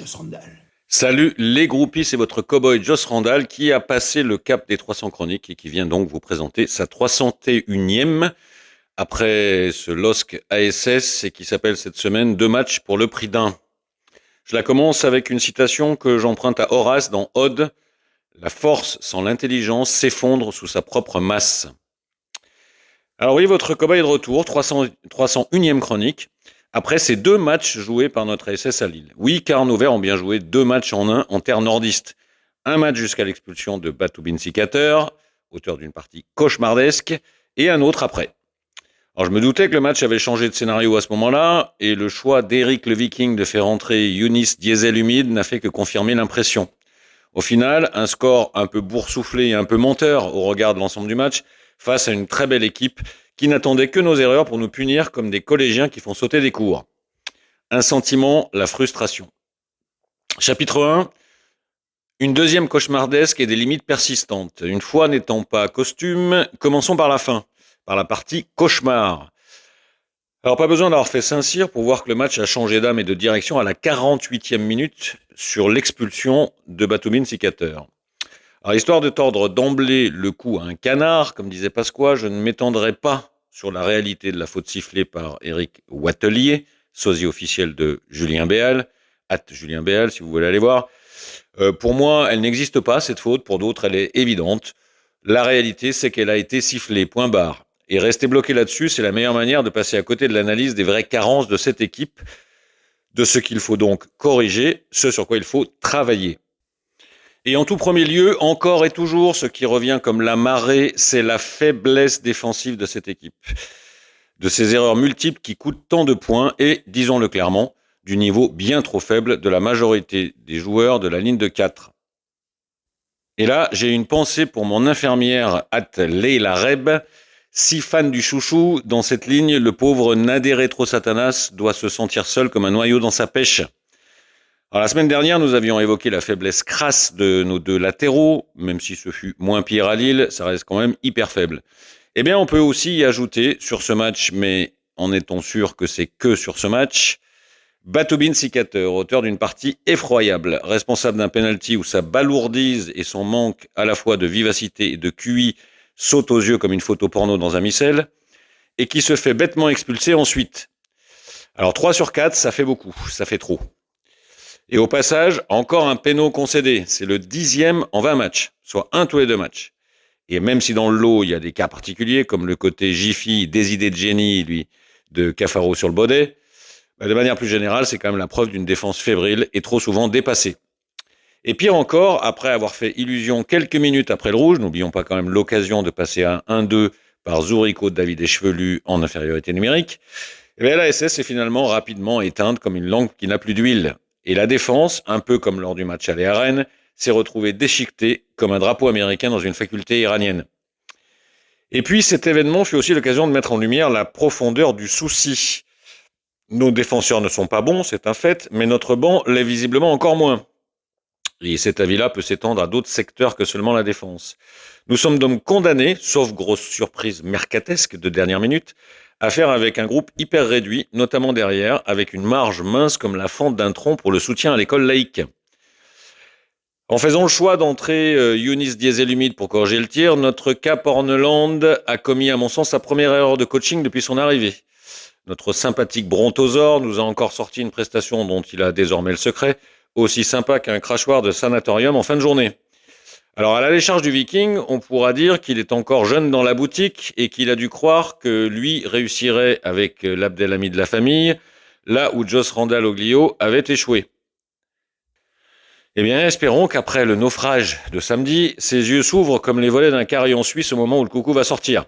Joss Randall. Salut les groupies, c'est votre cow-boy Joss Randall qui a passé le cap des 300 chroniques et qui vient donc vous présenter sa 301e après ce LOSC ASS et qui s'appelle cette semaine 2 matchs pour le prix d'un. Je la commence avec une citation que j'emprunte à Horace dans Ode. La force sans l'intelligence s'effondre sous sa propre masse. Alors oui, votre cow-boy est de retour, 301e chronique. Après ces 2 matchs joués par notre ASS à Lille. Oui, car nos Verts ont bien joué 2 matchs en un en terre nordiste. Un match jusqu'à l'expulsion de Batoubin Sikater, auteur d'une partie cauchemardesque, et un autre après. Alors je me doutais que le match avait changé de scénario à ce moment-là, et le choix d'Eric le Viking de faire entrer Younis Diesel humide n'a fait que confirmer l'impression. Au final, un score un peu boursouflé et un peu menteur au regard de l'ensemble du match, face à une très belle équipe qui n'attendait que nos erreurs pour nous punir comme des collégiens qui font sauter des cours. Un sentiment, la frustration. Chapitre 1, une deuxième cauchemardesque et des limites persistantes. Une fois n'étant pas costume, commençons par la fin, par la partie cauchemar. Alors pas besoin d'avoir fait Saint-Cyr pour voir que le match a changé d'âme et de direction à la 48e minute sur l'expulsion de Batoubin Sikater. Alors, histoire de tordre d'emblée le cou à un canard, comme disait Pasqua, je ne m'étendrai pas sur la réalité de la faute sifflée par Éric Wattelier, sosie officiel de Julien Béal, @Julien Béal si vous voulez aller voir. Pour moi, elle n'existe pas, cette faute. Pour d'autres, elle est évidente. La réalité, c'est qu'elle a été sifflée, point barre. Et rester bloqué là-dessus, c'est la meilleure manière de passer à côté de l'analyse des vraies carences de cette équipe, de ce qu'il faut donc corriger, ce sur quoi il faut travailler. Et en tout premier lieu, encore et toujours, ce qui revient comme la marée, c'est la faiblesse défensive de cette équipe. De ces erreurs multiples qui coûtent tant de points et, disons-le clairement, du niveau bien trop faible de la majorité des joueurs de la ligne de 4. Et là, j'ai une pensée pour mon infirmière Leila Reb, si fan du chouchou. Dans cette ligne, le pauvre Nader Retro Satanas doit se sentir seul comme un noyau dans sa pêche. Alors, la semaine dernière, nous avions évoqué la faiblesse crasse de nos 2 latéraux, même si ce fut moins pire à Lille, ça reste quand même hyper faible. Eh bien, on peut aussi y ajouter sur ce match, mais en étant sûr que c'est que sur ce match, Batoubin Sikater, auteur d'une partie effroyable, responsable d'un penalty où sa balourdise et son manque à la fois de vivacité et de QI sautent aux yeux comme une photo porno dans un missel, et qui se fait bêtement expulser ensuite. Alors 3 sur 4, ça fait beaucoup, ça fait trop. Et au passage, encore un péno concédé. C'est le 10e en 20 matchs, soit un tous les 2 matchs. Et même si dans le lot, il y a des cas particuliers, comme le côté Jiffy, des idées de génie, lui, de Cafaro sur le baudet, de manière plus générale, c'est quand même la preuve d'une défense fébrile et trop souvent dépassée. Et pire encore, après avoir fait illusion quelques minutes après le rouge, n'oublions pas quand même l'occasion de passer à 1-2 par Zourico de David Eschevelu en infériorité numérique, et bien la SS est finalement rapidement éteinte comme une lampe qui n'a plus d'huile. Et la défense, un peu comme lors du match aller à Rennes, s'est retrouvée déchiquetée comme un drapeau américain dans une faculté iranienne. Et puis cet événement fut aussi l'occasion de mettre en lumière la profondeur du souci. Nos défenseurs ne sont pas bons, c'est un fait, mais notre banc l'est visiblement encore moins. Et cet avis-là peut s'étendre à d'autres secteurs que seulement la défense. Nous sommes donc condamnés, sauf grosse surprise mercatesque de dernière minute, à faire avec un groupe hyper réduit, notamment derrière, avec une marge mince comme la fente d'un tronc pour le soutien à l'école laïque. En faisant le choix d'entrer Younis Diesel humide pour corriger le tir, notre Cap Horneland a commis à mon sens sa première erreur de coaching depuis son arrivée. Notre sympathique brontosaure nous a encore sorti une prestation dont il a désormais le secret, aussi sympa qu'un crachoir de sanatorium en fin de journée. Alors à la décharge du Viking, on pourra dire qu'il est encore jeune dans la boutique et qu'il a dû croire que lui réussirait avec l'Abdelhamid de la famille, là où Joss Randall Oglio avait échoué. Eh bien, espérons qu'après le naufrage de samedi, ses yeux s'ouvrent comme les volets d'un carillon suisse au moment où le coucou va sortir.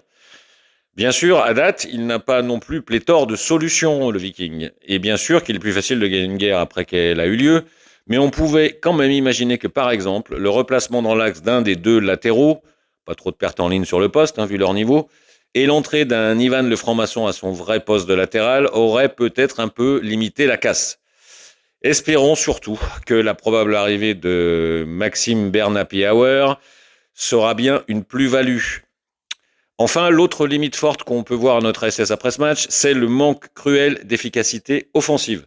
Bien sûr, à date, il n'a pas non plus pléthore de solutions, le Viking. Et bien sûr qu'il est plus facile de gagner une guerre après qu'elle a eu lieu, mais on pouvait quand même imaginer que, par exemple, le replacement dans l'axe d'un des 2 latéraux, pas trop de pertes en ligne sur le poste, vu leur niveau, et l'entrée d'un Ivan le franc-maçon à son vrai poste de latéral aurait peut-être un peu limité la casse. Espérons surtout que la probable arrivée de Maxime Bernat-Piauer sera bien une plus-value. Enfin, l'autre limite forte qu'on peut voir à notre SS après ce match, c'est le manque cruel d'efficacité offensive.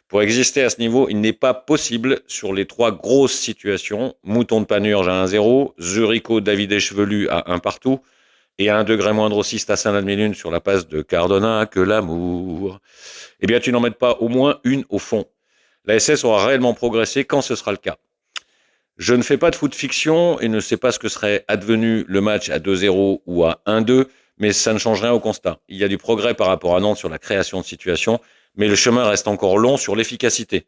Pour exister à ce niveau, il n'est pas possible sur les 3 grosses situations, Mouton de Panurge à 1-0, Zuricho David Echevelu à 1 partout, et à un degré moindre aussi Stassin l'admi-lune sur la passe de Cardona, que l'amour. Eh bien, tu n'en mettes pas au moins une au fond. La SS aura réellement progressé quand ce sera le cas. Je ne fais pas de foot fiction et ne sais pas ce que serait advenu le match à 2-0 ou à 1-2, mais ça ne change rien au constat. Il y a du progrès par rapport à Nantes sur la création de situation, mais le chemin reste encore long sur l'efficacité.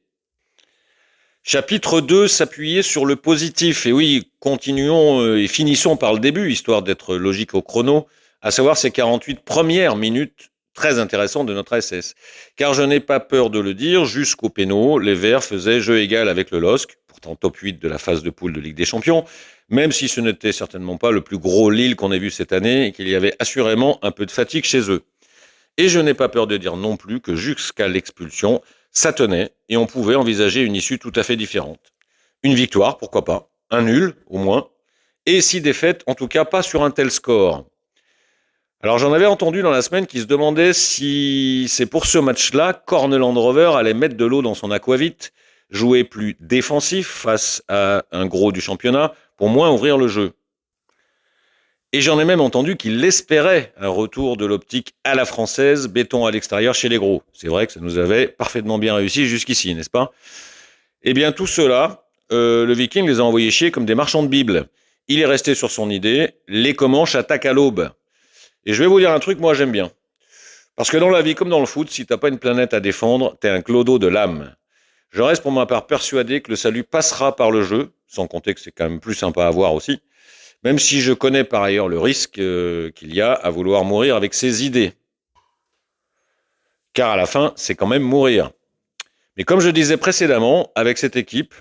Chapitre 2, s'appuyer sur le positif. Et oui, continuons et finissons par le début, histoire d'être logique au chrono, à savoir ces 48 premières minutes très intéressantes de notre SS. Car je n'ai pas peur de le dire, jusqu'au péno, les Verts faisaient jeu égal avec le LOSC, pourtant top 8 de la phase de poule de Ligue des Champions, même si ce n'était certainement pas le plus gros Lille qu'on ait vu cette année et qu'il y avait assurément un peu de fatigue chez eux. Et je n'ai pas peur de dire non plus que jusqu'à l'expulsion, ça tenait et on pouvait envisager une issue tout à fait différente. Une victoire, pourquoi pas, un nul au moins, et 6 défaites, en tout cas pas sur un tel score. Alors j'en avais entendu dans la semaine qui se demandait si c'est pour ce match-là qu'Orne Rover allait mettre de l'eau dans son aquavite, jouer plus défensif face à un gros du championnat pour moins ouvrir le jeu. Et j'en ai même entendu qu'il espérait un retour de l'optique à la française, béton à l'extérieur chez les gros. C'est vrai que ça nous avait parfaitement bien réussi jusqu'ici, n'est-ce pas? Eh bien, tout cela, le Viking les a envoyés chier comme des marchands de Bible. Il est resté sur son idée, les Comanches attaquent à l'aube. Et je vais vous dire un truc, moi j'aime bien. Parce que dans la vie, comme dans le foot, si t'as pas une planète à défendre, t'es un clodo de l'âme. Je reste pour ma part persuadé que le salut passera par le jeu, sans compter que c'est quand même plus sympa à voir aussi, même si je connais par ailleurs le risque qu'il y a à vouloir mourir avec ses idées. Car à la fin, c'est quand même mourir. Mais comme je disais précédemment, avec cette équipe,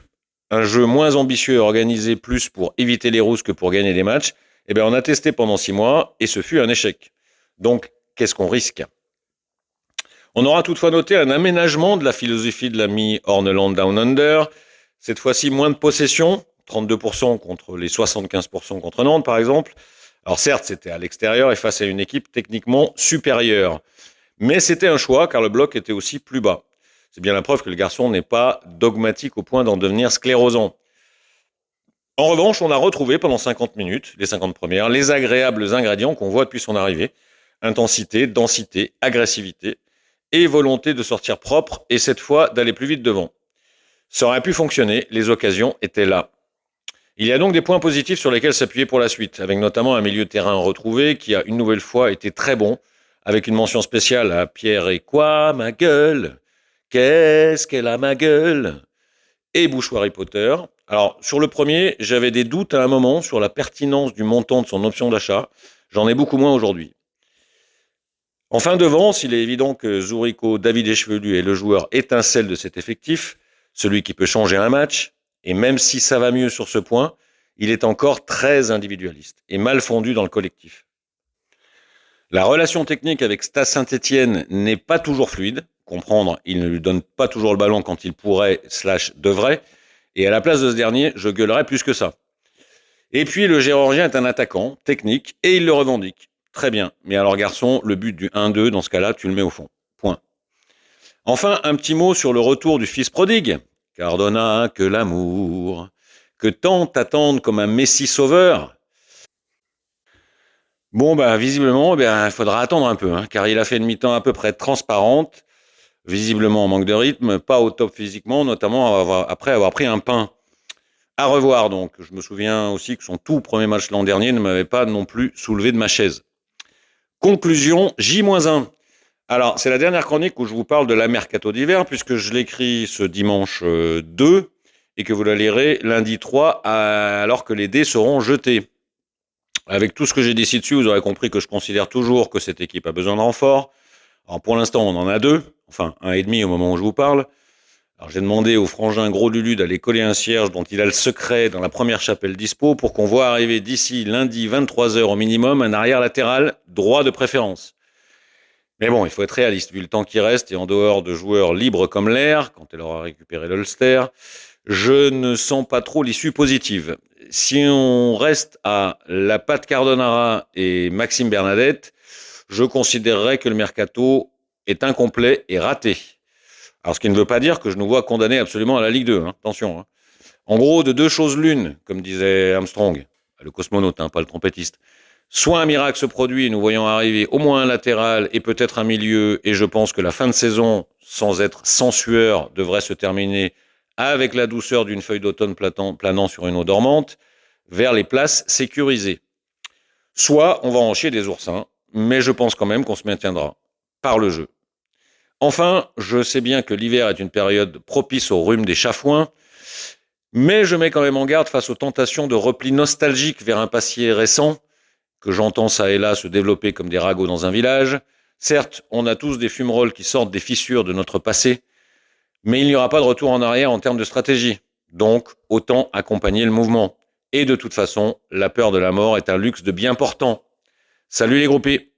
un jeu moins ambitieux et organisé plus pour éviter les rousses que pour gagner des matchs, eh bien on a testé pendant 6 mois et ce fut un échec. Donc, qu'est-ce qu'on risque? On aura toutefois noté un aménagement de la philosophie de l'ami Horneland Down Under. Cette fois-ci, moins de possession, 32% contre les 75% contre Nantes, par exemple. Alors certes, c'était à l'extérieur et face à une équipe techniquement supérieure. Mais c'était un choix, car le bloc était aussi plus bas. C'est bien la preuve que le garçon n'est pas dogmatique au point d'en devenir sclérosant. En revanche, on a retrouvé pendant 50 minutes, les 50 premières, les agréables ingrédients qu'on voit depuis son arrivée. Intensité, densité, agressivité et volonté de sortir propre et cette fois d'aller plus vite devant. Ça aurait pu fonctionner, les occasions étaient là. Il y a donc des points positifs sur lesquels s'appuyer pour la suite, avec notamment un milieu de terrain retrouvé qui a une nouvelle fois été très bon, avec une mention spéciale à Pierre et quoi, ma gueule? Qu'est-ce qu'elle a ma gueule? Et Bouchou Harry Potter. Alors, sur le premier, j'avais des doutes à un moment sur la pertinence du montant de son option d'achat. J'en ai beaucoup moins aujourd'hui. Enfin, devant, s'il est évident que Zuricho, David Echevelu est le joueur étincelle de cet effectif, celui qui peut changer un match, et même si ça va mieux sur ce point, il est encore très individualiste et mal fondu dans le collectif. La relation technique avec Stas Saint-Étienne n'est pas toujours fluide. Comprendre, il ne lui donne pas toujours le ballon quand il pourrait / devrait. Et à la place de ce dernier, je gueulerais plus que ça. Et puis le Géorgien est un attaquant, technique, et il le revendique. Très bien. Mais alors garçon, le but du 1-2, dans ce cas-là, tu le mets au fond. Point. Enfin, un petit mot sur le retour du fils prodigue. Cardona, que l'amour, que tant attendent comme un messie sauveur. Bon, bah, visiblement, il faudra attendre un peu, hein, car il a fait une mi-temps à peu près transparente, visiblement en manque de rythme, pas au top physiquement, notamment après avoir pris un pain. À revoir donc. Je me souviens aussi que son tout premier match l'an dernier ne m'avait pas non plus soulevé de ma chaise. Conclusion, J-1. Alors, c'est la dernière chronique où je vous parle de la mercato d'hiver, puisque je l'écris ce dimanche 2 et que vous la lirez lundi 3, alors que les dés seront jetés. Avec tout ce que j'ai dit ci-dessus, vous aurez compris que je considère toujours que cette équipe a besoin de renfort. Alors, pour l'instant, on en a 2, enfin 1,5 au moment où je vous parle. Alors, j'ai demandé au frangin Gros Lulu d'aller coller un cierge dont il a le secret dans la première chapelle dispo pour qu'on voit arriver d'ici lundi 23h au minimum un arrière latéral droit de préférence. Mais bon, il faut être réaliste vu le temps qui reste et en dehors de joueurs libres comme l'air, quand elle aura récupéré l'Ulster, je ne sens pas trop l'issue positive. Si on reste à la patte Cardonara et Maxime Bernadette, je considérerais que le mercato est incomplet et raté. Alors, ce qui ne veut pas dire que je nous vois condamnés absolument à la Ligue 2, hein. Attention. Hein. En gros, de deux choses l'une, comme disait Armstrong, le cosmonaute, hein, pas le trompettiste. Soit un miracle se produit et nous voyons arriver au moins un latéral et peut-être un milieu, et je pense que la fin de saison, sans être sans sueur, devrait se terminer avec la douceur d'une feuille d'automne planant sur une eau dormante, vers les places sécurisées. Soit on va en chier des oursins, mais je pense quand même qu'on se maintiendra par le jeu. Enfin, je sais bien que l'hiver est une période propice au rhume des chafouins, mais je mets quand même en garde face aux tentations de repli nostalgique vers un passé récent, que j'entends ça et là se développer comme des ragots dans un village. Certes, on a tous des fumerolles qui sortent des fissures de notre passé, mais il n'y aura pas de retour en arrière en termes de stratégie. Donc, autant accompagner le mouvement. Et de toute façon, la peur de la mort est un luxe de bien portant. Salut les groupies!